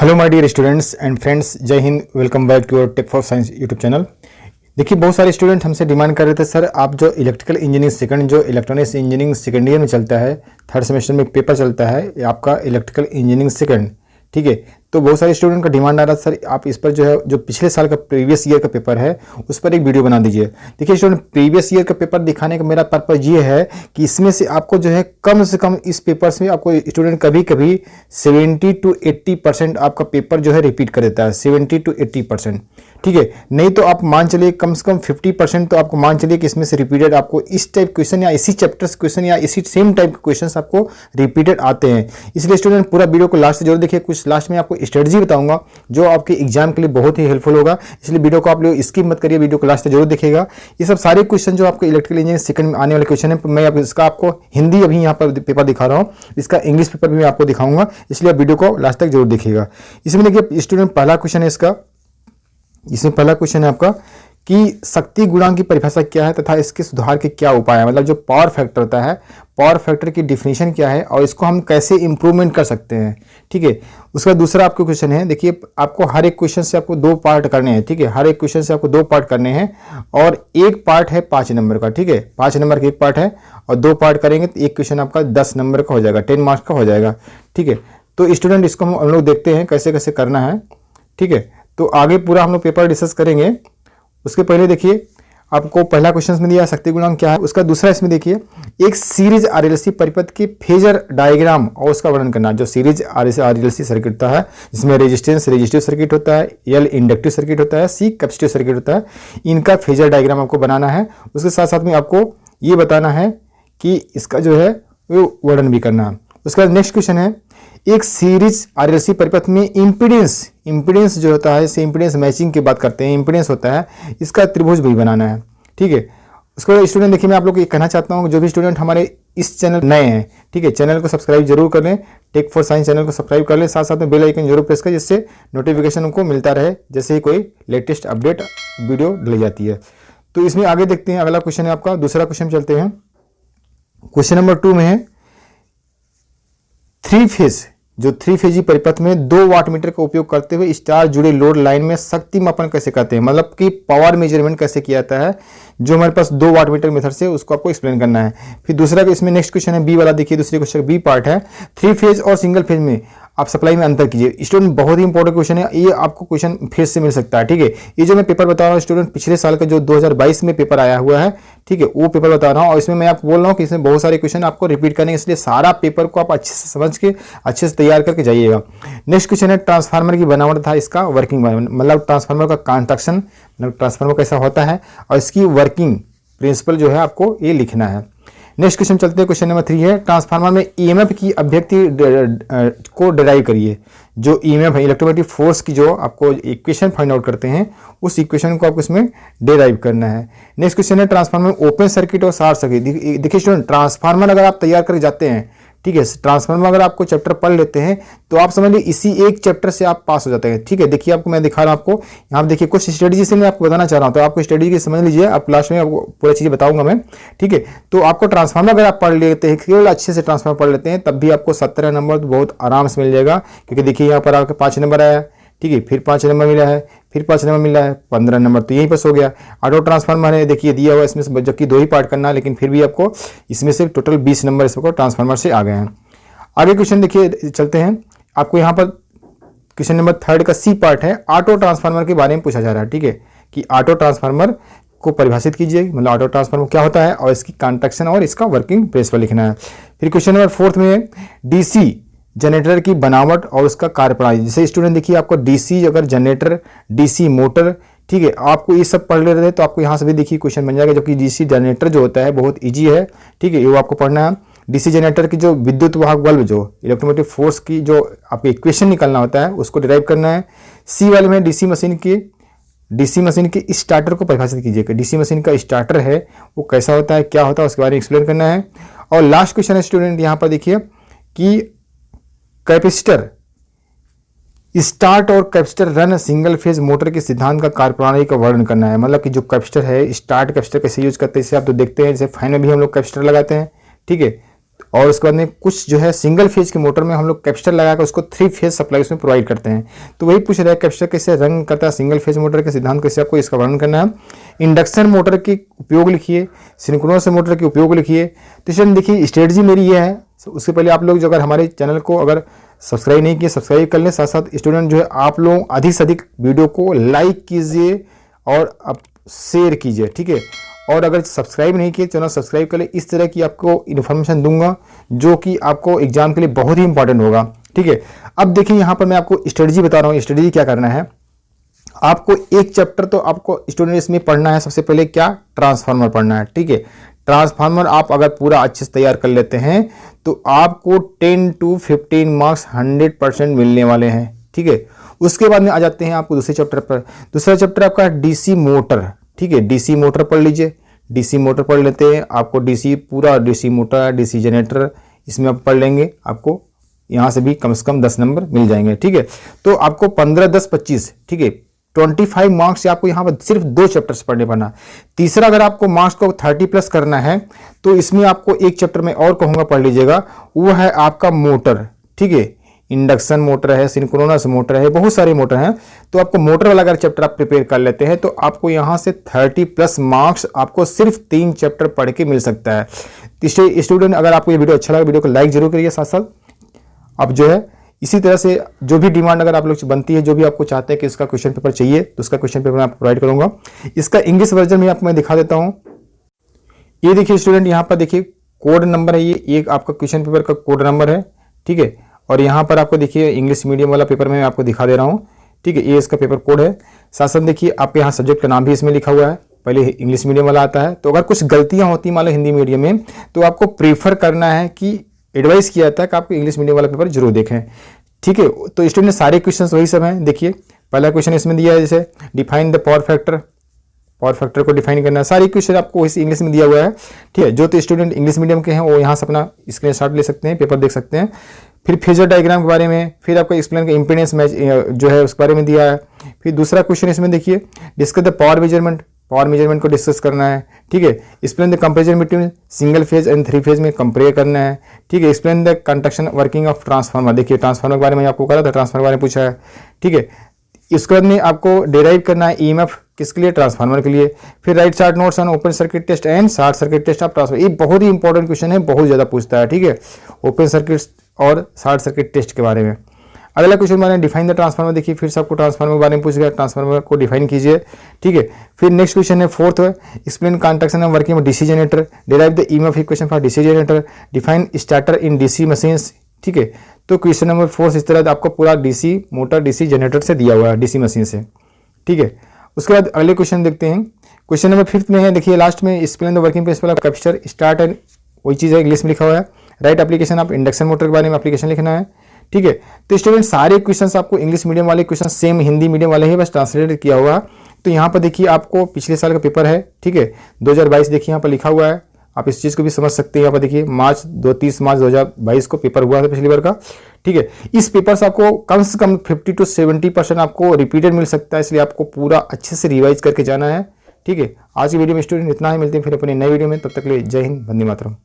Hello my dear students and friends, जय हिंद। Welcome back to your tech for science YouTube channel. देखिए, बहुत सारे स्टूडेंट हमसे डिमांड कर रहे थे, सर आप जो इलेक्ट्रिकल इंजीनियरिंग सेकंड जो इलेक्ट्रॉनिक्स इंजीनियरिंग सेकंड ईयर में चलता है, थर्ड सेमेस्टर में पेपर चलता है आपका इलेक्ट्रिकल इंजीनियरिंग सेकंड, ठीक है। तो बहुत सारे स्टूडेंट का डिमांड आ रहा था, सर आप इस पर जो है जो पिछले साल का प्रीवियस ईयर का पेपर है उस पर एक वीडियो बना दीजिए। देखिए स्टूडेंट, प्रीवियस ईयर का पेपर दिखाने का मेरा पर्पज ये है कि इसमें से आपको जो है कम से कम इस पेपर से आपको स्टूडेंट कभी कभी 70 to 80% आपका पेपर जो है रिपीट कर देता है, 70 to 80%, ठीक है। नहीं तो आप मान चलिए कम से कम 50% तो आपको मान चलिए कि इसमें से रिपीटेड आपको इस टाइप क्वेश्चन या इसी चैप्टर्स क्वेश्चन या इसी सेम टाइप के क्वेश्चन आपको रिपीटेड आते हैं। इसलिए स्टूडेंट पूरा वीडियो को लास्ट से जरूर देखिए। कुछ लास्ट में आपको स्ट्रेटजी बताऊंगा जो आपके एग्जाम के लिए बहुत ही हेल्पफुल होगा, इसलिए वीडियो को आप लोग स्किप मत करिए, वीडियो को लास्ट से जरूर देखिएगा। ये सब सारे क्वेश्चन जो आपको इलेक्ट्रिकल इंजीनियरिंग सेकंड में आने वाले क्वेश्चन है, मैं इसका आपको हिंदी अभी यहाँ पर पेपर दिखा रहा हूँ, इसका इंग्लिश पेपर भी मैं आपको दिखाऊंगा, इसलिए आप वीडियो को लास्ट तक जरूर देखिएगा। इसमें देखिए स्टूडेंट, पहला क्वेश्चन है इसमें पहला क्वेश्चन है आपका कि शक्ति गुणांक की परिभाषा क्या है तथा इसके सुधार के क्या उपाय है। मतलब जो पावर फैक्टर होता है, पावर फैक्टर की डिफिनेशन क्या है और इसको हम कैसे इंप्रूवमेंट कर सकते हैं, ठीक है। उसका दूसरा आपको क्वेश्चन है, देखिए आपको हर एक क्वेश्चन से आपको 2 पार्ट करने हैं, ठीक है। हर एक क्वेश्चन से आपको 2 पार्ट करने हैं और एक पार्ट है 5 नंबर का, ठीक है। 5 नंबर का एक पार्ट है और 2 पार्ट करेंगे तो एक क्वेश्चन आपका 10 नंबर का हो जाएगा, 10 मार्क्स का हो जाएगा, ठीक है। तो स्टूडेंट इसको हम लोग देखते हैं कैसे कैसे करना है, ठीक है। तो आगे पूरा हम लोग पेपर डिस्कस करेंगे। उसके पहले देखिए आपको पहला क्वेश्चन में दिया शक्ति गुणांक क्या है, उसका दूसरा इसमें देखिए एक सीरीज आरएलसी परिपथ की फेजर डायग्राम और उसका वर्णन करना। जो सीरीज आरएलसी सर्किट होता है जिसमें रेजिस्टेंस रेजिस्टिव सर्किट होता है, एल इंडक्टिव सर्किट होता है, सी कैपेसिटिव सर्किट होता है, इनका फेजर डायग्राम आपको बनाना है। उसके साथ साथ में आपको ये बताना है कि इसका जो है वो वर्णन भी करना है। उसका नेक्स्ट क्वेश्चन है एक सीरीज आरएलसी परिपथ में इंपीडेंस जो होता है, इसे इंपीडेंस मैचिंग की बात करते हैं, इंपीडेंस होता है, इसका त्रिभुज भी बनाना है, ठीक है। उसके बाद स्टूडेंट देखिए मैं आप लोग को ये कहना चाहता हूँ, जो भी स्टूडेंट हमारे इस चैनल नए हैं, ठीक है, चैनल को सब्सक्राइब जरूर कर लें, टेक फॉर साइंस चैनल को सब्सक्राइब कर लें, साथ साथ में बेल आइकन जरूर प्रेस करें जिससे नोटिफिकेशन उनको मिलता रहे जैसे ही कोई लेटेस्ट अपडेट वीडियो डली जाती है। तो इसमें आगे देखते हैं, अगला क्वेश्चन है आपका, दूसरा क्वेश्चन चलते हैं। क्वेश्चन नंबर 2 में है 3 फेज जो 3 फेजी परिपथ में 2 वाट मीटर का उपयोग करते हुए स्टार जुड़े लोड लाइन में शक्ति मापन कैसे करते हैं। मतलब कि पावर मेजरमेंट कैसे किया जाता है, जो हमारे पास 2 वाट मीटर मेथड से उसको आपको एक्सप्लेन करना है। फिर दूसरा इसमें नेक्स्ट क्वेश्चन है बी वाला, देखिए दूसरे क्वेश्चन बी पार्ट है 3 फेज और सिंगल फेज में आप सप्लाई में अंतर कीजिए। स्टूडेंट बहुत ही इंपॉर्टेंट क्वेश्चन है, ये आपको क्वेश्चन फिर से मिल सकता है, ठीक है। ये जो मैं पेपर बता रहा हूँ स्टूडेंट, पिछले साल का जो 2022 में पेपर आया हुआ है, ठीक है, वो पेपर बता रहा हूँ और इसमें मैं आपको बोल रहा हूँ कि इसमें बहुत सारे क्वेश्चन आपको रिपीट करने, इसलिए सारा पेपर को आप अच्छे से समझ के अच्छे से तैयार करके जाइएगा। नेक्स्ट क्वेश्चन है ट्रांसफार्मर की बनावट था इसका वर्किंग, मतलब ट्रांसफार्मर का कंस्ट्रक्शन, मतलब ट्रांसफार्मर कैसा होता है और इसकी वर्किंग प्रिंसिपल जो है आपको ये लिखना है। नेक्स्ट क्वेश्चन चलते हैं, क्वेश्चन नंबर 3 है ट्रांसफार्मर में ईएमएफ की अभिव्यक्ति को डिराइव करिए। जो ईएमएफ है इलेक्ट्रोमैग्नेटिक फोर्स की जो आपको इक्वेशन फाइंड आउट करते हैं, उस इक्वेशन को आपको इसमें डिराइव करना है। नेक्स्ट क्वेश्चन है ट्रांसफार्मर ओपन सर्किट और शॉर्ट सर्किट। देखिए स्टूडेंट, ट्रांसफार्मर अगर आप तैयार कर जाते हैं, ठीक है, ट्रांसफार्मर अगर आपको चैप्टर पढ़ लेते हैं तो आप समझ लीजिए इसी एक चैप्टर से आप पास हो जाते हैं, ठीक है। देखिए आपको मैं दिखा रहा हूं, आपको यहाँ देखिए कुछ स्ट्रेटजी से मैं आपको बताना चाह रहा हूं, तो आपको स्ट्रेटजी की समझ लीजिए, आप लास्ट में आपको पूरी चीजें बताऊंगा मैं, ठीक है। तो आपको ट्रांसफार्मर अगर आप पढ़ लेते हैं, केवल अच्छे से ट्रांसफार्मर पढ़ लेते हैं, तब भी आपको 17 नंबर तो बहुत आराम से मिल जाएगा। क्योंकि देखिए यहाँ पर आपके 5 नंबर आया, ठीक है, फिर 5 नंबर मिला है, फिर 5 नंबर मिला है, 15 नंबर तो यहीं पर हो गया। ऑटो ट्रांसफार्मर है, देखिए दिया हुआ इसमें से, जबकि 2 ही पार्ट करना है, लेकिन फिर भी आपको इसमें से टोटल 20 नंबर इसको ट्रांसफार्मर से आ गए हैं। आगे क्वेश्चन देखिए चलते हैं, आपको यहाँ पर क्वेश्चन नंबर 3 का सी पार्ट है ऑटो ट्रांसफार्मर के बारे में पूछा जा रहा है, ठीक है, कि ऑटो ट्रांसफार्मर को परिभाषित कीजिए, मतलब ऑटो ट्रांसफार्मर क्या होता है और इसकी कंस्ट्रक्शन और इसका वर्किंग प्रिंसिपल लिखना है। फिर क्वेश्चन नंबर 4 में डीसी जनरेटर की बनावट और उसका कार्यप्रणाली। जैसे स्टूडेंट देखिए आपको डीसी अगर जनरेटर, डीसी मोटर, ठीक है, आपको ये सब पढ़ लेते हैं तो आपको यहाँ से भी देखिए क्वेश्चन बन जाएगा। जबकि डीसी जनरेटर जो होता है बहुत ईजी है, ठीक है, वो आपको पढ़ना है। डीसी जनरेटर की जो विद्युत वाहक बल्ब जो इलेक्ट्रोमैग्नेटिक फोर्स की जो आपको इक्वेशन निकालना होता है उसको डिराइव करना है। सी वाले में डीसी मशीन के स्टार्टर को परिभाषित कीजिएगा। डीसी मशीन का स्टार्टर है वो कैसा होता है, क्या होता है, उसके बारे में एक्सप्लेन करना है। और लास्ट क्वेश्चन है स्टूडेंट यहाँ पर देखिए कि कैपेसिटर स्टार्ट और capacitor run single phase motor के सिद्धांत का कार्यप्रणाली का वर्णन करना है। मतलब कि जो कैपेसिटर है, स्टार्ट कैपेसिटर कैसे यूज करते हैं, इसे आप तो देखते हैं, जैसे फैन में भी हम लोग कैपेसिटर लगाते हैं, ठीक है, और उसके बाद में कुछ जो है सिंगल फेज के मोटर में हम लोग कैपेसिटर लगाकर उसको 3 फेज सप्लाई उसमें प्रोवाइड करते हैं। तो वही पूछ रहा है कैपेसिटर कैसे रन करता है, सिंगल फेज मोटर के सिद्धांत कैसे आपको इसका वर्णन करना है। इंडक्शन मोटर के उपयोग लिखिए, सिंक्रोनस मोटर के उपयोग लिखिए। तो स्टूडेंट देखिए स्ट्रेटजी मेरी ये है, उससे पहले आप लोग जो अगर हमारे चैनल को अगर सब्सक्राइब नहीं किए सब्सक्राइब कर लें। साथ साथ स्टूडेंट जो है आप लोग अधिक से अधिक वीडियो को लाइक कीजिए और आप शेयर कीजिए, ठीक है। और अगर सब्सक्राइब नहीं किए चैनल सब्सक्राइब कर ले, इस तरह की आपको इन्फॉर्मेशन दूंगा जो कि आपको एग्जाम के लिए बहुत ही इंपॉर्टेंट होगा, ठीक है। अब देखिए यहाँ पर मैं आपको स्ट्रेटजी बता रहा हूँ। स्ट्रेटजी क्या करना है, आपको एक चैप्टर तो आपको स्टूडेंट इसमें पढ़ना है। सबसे पहले क्या, ट्रांसफार्मर पढ़ना है, ठीक है। ट्रांसफार्मर आप अगर पूरा अच्छे से तैयार कर लेते हैं तो आपको 10 to 15 मार्क्स 100% मिलने वाले हैं, ठीक है। उसके बाद में आ जाते हैं आपको दूसरे चैप्टर पर। दूसरा चैप्टर आपका डीसी मोटर, ठीक है। डीसी मोटर पढ़ लीजिए, डीसी मोटर पढ़ लेते हैं। आपको डीसी पूरा डीसी मोटर, डीसी जनरेटर इसमें आप पढ़ लेंगे, आपको यहाँ से भी कम से कम 10 नंबर मिल जाएंगे, ठीक है। तो आपको 15, 10, 25, ठीक है, 25 मार्क्स से आपको यहाँ पर सिर्फ 2 चैप्टर्स पढ़ने पड़ना। तीसरा अगर आपको मार्क्स को 30+ करना है तो इसमें आपको एक चैप्टर में और कहूँगा पढ़ लीजिएगा, वो है आपका मोटर, ठीक है। इंडक्शन मोटर है, सिंक्रोनस मोटर है, बहुत सारे मोटर हैं। तो आपको मोटर वाला अगर चैप्टर आप प्रिपेयर कर लेते हैं तो आपको यहाँ से 30+ मार्क्स आपको सिर्फ 3 चैप्टर पढ़ के मिल सकता है। तीसरे स्टूडेंट अगर आपको ये वीडियो अच्छा लगा वीडियो को लाइक जरूर करिए। साथ साथ आप जो है इसी तरह से जो भी डिमांड अगर आप लोग से बनती है, जो भी आपको चाहते हैं कि इसका क्वेश्चन पेपर चाहिए तो उसका क्वेश्चन पेपर मैं आपको प्रोवाइड करूंगा। इसका इंग्लिश वर्जन में आपको मैं दिखा देता हूँ। ये देखिए स्टूडेंट यहाँ पर देखिए कोड नंबर है, ये आपका क्वेश्चन पेपर का कोड नंबर है, ठीक है। और यहाँ पर आपको देखिए इंग्लिश मीडियम वाला पेपर में आपको दिखा दे रहा हूँ, ठीक है। ये इसका पेपर कोड है। साथ साथ देखिए आपके यहाँ सब्जेक्ट का नाम भी इसमें लिखा हुआ है, पहले इंग्लिश मीडियम वाला आता है। तो अगर कुछ गलतियाँ होती मान लो हिंदी मीडियम में तो आपको प्रीफर करना है कि एडवाइस किया जाता है कि आपको इंग्लिश मीडियम वाला पेपर जरूर देखें, ठीक है। तो स्टूडेंट सारे क्वेश्चन वही सब हैं। देखिए पहला क्वेश्चन इसमें दिया है जैसे define the power factor, power factor को डिफाइन करना है। सारी क्वेश्चन आपको इस इंग्लिश में दिया हुआ है, ठीक है। जो तो स्टूडेंट इंग्लिश मीडियम के हैं वो यहाँ से अपना स्क्रीनशॉट ले सकते हैं, पेपर देख सकते हैं। फिर फेजर डायग्राम के बारे में, फिर आपको एक्सप्लेन का इंपीडेंस मैच जो है उसके बारे में दिया है। फिर दूसरा क्वेश्चन इसमें देखिए discuss the power measurement, power measurement को डिस्कस करना है, ठीक है। Explain the comparison between single phase and 3 phase में कंपेयर करना है, ठीक है। Explain the conduction working of transformer, देखिए ट्रांसफार्मर के बारे में आपको कहा था, ट्रांसफार्मर के बारे में पूछा है, ठीक है। इसके बाद में आपको डिराइव करना है ईएमएफ किसके लिए, ट्रांसफार्मर के लिए। फिर write chart notes on open circuit test and short circuit test of transformer, ये बहुत ही इंपॉर्टेंट क्वेश्चन है, बहुत ज़्यादा पूछता है, ठीक है। ओपन सर्किट और शॉर्ट सर्किट टेस्ट के बारे में। अगला क्वेश्चन मैंने डिफाइन द ट्रांसफार्मर, देखिए फिर से आपको ट्रांसफार्मर के बारे में पूछ गया, ट्रांसफार्मर को डिफाइन कीजिए, ठीक है। फिर नेक्स्ट क्वेश्चन है फोर्थ है explain conduction and working of DC generator, derive the EMF equation for DC generator, define starter in DC machines, ठीक है। तो क्वेश्चन नंबर 4 इस तरह आपको पूरा डीसी मोटर डीसी जनरेटर से दिया हुआ है, डीसी मशीन से, ठीक है। उसके बाद अगले क्वेश्चन देखते हैं। क्वेश्चन नंबर 5 में है, देखिए लास्ट में explain the working principle of capacitor start and, वही चीज़ है इंग्लिश में लिखा हुआ है। Right application of induction motor के बारे में एप्लीकेशन लिखना है, ठीक है। तो स्टूडेंट सारे क्वेश्चंस आपको इंग्लिश मीडियम वाले क्वेश्चन सेम हिंदी मीडियम वाले ही बस ट्रांसलेट किया हुआ। तो यहाँ पर देखिए आपको पिछले साल का पेपर है, ठीक है, 2022 देखिए यहाँ पर लिखा हुआ है, आप इस चीज़ को भी समझ सकते हैं। यहाँ पर देखिए 30 मार्च 2022 को पेपर हुआ था पिछली बार का, ठीक है। इस पेपर से आपको कम 50 to 70% आपको रिपीटेड मिल सकता है, इसलिए आपको पूरा अच्छे से रिवाइज करके जाना है, ठीक है। आज की वीडियो में स्टूडेंट इतना ही, मिलते हैं फिर अपने नए वीडियो में, तब तक के लिए जय हिंद, वंदे मातरम।